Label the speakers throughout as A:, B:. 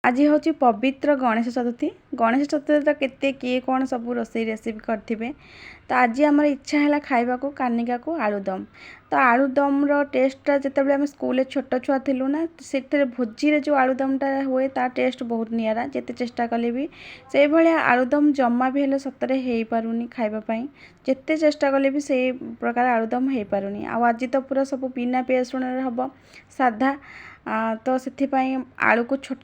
A: आज हूँ पवित्र गणेश चतुर्थी। गणेश चतुर्थी तो केते किए कौन सब रोसई रेसिपी करथिबे। तो आज आमर इच्छा है खाइबा को कानिका को आलुदम। तो आलुदम रो टेस्टा जिते आम स्कूल छोट छुआ थिलु ना से भोजी रे जो आलुदमटा हुए ता टेस्ट बहुत नियारा। जिते चेष्टा कले भी से भाया आलुदम जमा भी हेले सतरे हो पारुनी खाइबापी। जिते चेष्टा कले भी से प्रकार आलुदम हो पारुनी। आज तो पूरा सब बिना पियाज रसुण हम साधा। तो से आलू को छोट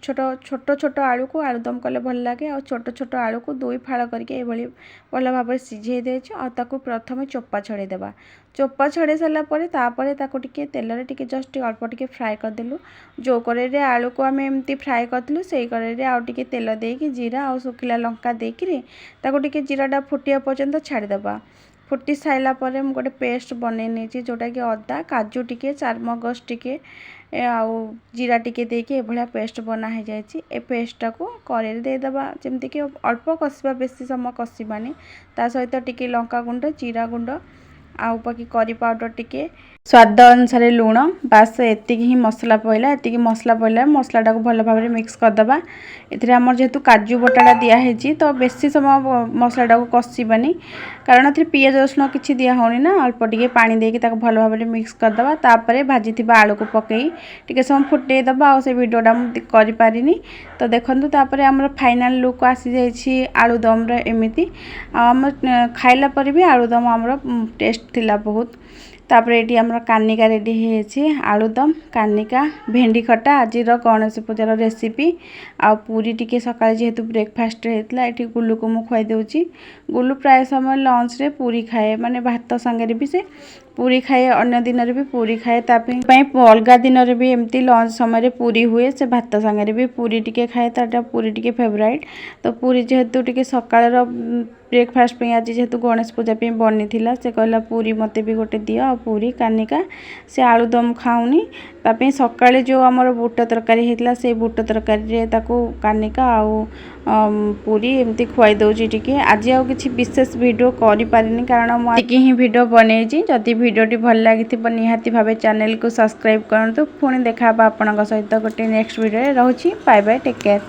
A: छोट आलू को आलुदम कले भल लगे। आ छोट छोट आलू को दुई फाड़ करके भल भाव सीझे देछि। प्रथम चोपा छड़ेदेवा। चोपा छड़े सारापर टिके तेल टिके जस्ट अल्प टिके फ्राए करदेलु। जो कड़े आलू को आम एमती फ्राए करूँ से कड़े आउ टिके तेल देकी जीरा और सुखिला लंका देकरी टिके जीराटा फुटिया पर्यंत छाड़देवा। फुटी साइला पर मु गोटे पेस्ट बनै नहीं जोटा कि अदा काजू टिके चारमगज टिके आउ जीरा टिके देके एभलिया पेस्ट बना हो जाए। ए पेस्टा को कड़े देदेबा जमती कि अल्प कषा बेसी समय कषानी। ता सहित टिके लंका गुंड जीरा गुंड आउ बाकी करी पाउडर टिके स्वाद अनुसार लुण बास एति ही मसला पड़ा। एति मसला पड़ा मसलाटा को भल भाव मिक्स करदे। एमर जेहेतु काजू बटाटा दिखाई तो बेसी समय मसलाटा को कषानी कारण ए पियाज रसुण किसी दिहनी ना अल्प टिके पानी देकी भल भाव मिक्स करदे। तापर भाजी आलू को पकई टिके समय फुटेदबा। आ से वीडियोटा मुझे पारिनी तो देखो। तापर आमर फाइनाल लुक आसी जाइए आलुदम एमती आम खाइला पर भी आलुदम आमर टेस्ट थिला बहुत। तापर ये आमर कानिका रेडी है आलुदम कानिका भेंडी खटा आज गणेश पूजार रेसिपी। आ पूरी टिके सकाଳେ जेहेतु ब्रेकफास्ट होता ये गुल्लू को मुझे खुआई दूची। गुल्लू प्राय समय लंच रे पूरी खाए माने भात सांगे भी से पूरी खाए। अन्य दिन भी पूरी खाए अलग दिन भी एमती लंच समय पूरी हुए से भात सांगे भी पूरी टिके खाए। ताटा पूरी टिके फेवराइट। तो पूरी जेहेतु टिके सकाळ ब्रेकफास्ट आज जेहेतु गणेश पूजा बनी थिला से कहला पूरी मते भी गोटे दियो। पूरी कानिका से आलुदम खाऊनी तापे सकाळे जो आमर बुट तरकारी होता से बुट तरकारी कानिका आउ पूरी एमती खुआई दौची टिके। आज आउ किछि विशेष वीडियो करि पारिनी कारण मुझे ही वीडियो बनैछि। जदि वीडियोटी भल लगी निहाती भावे चैनल को सब्सक्राइब करंतु। पुणी देखा आपनक सहित गोटे नेक्स्ट वीडियो। रहूछि बाय बाय टेक केयर।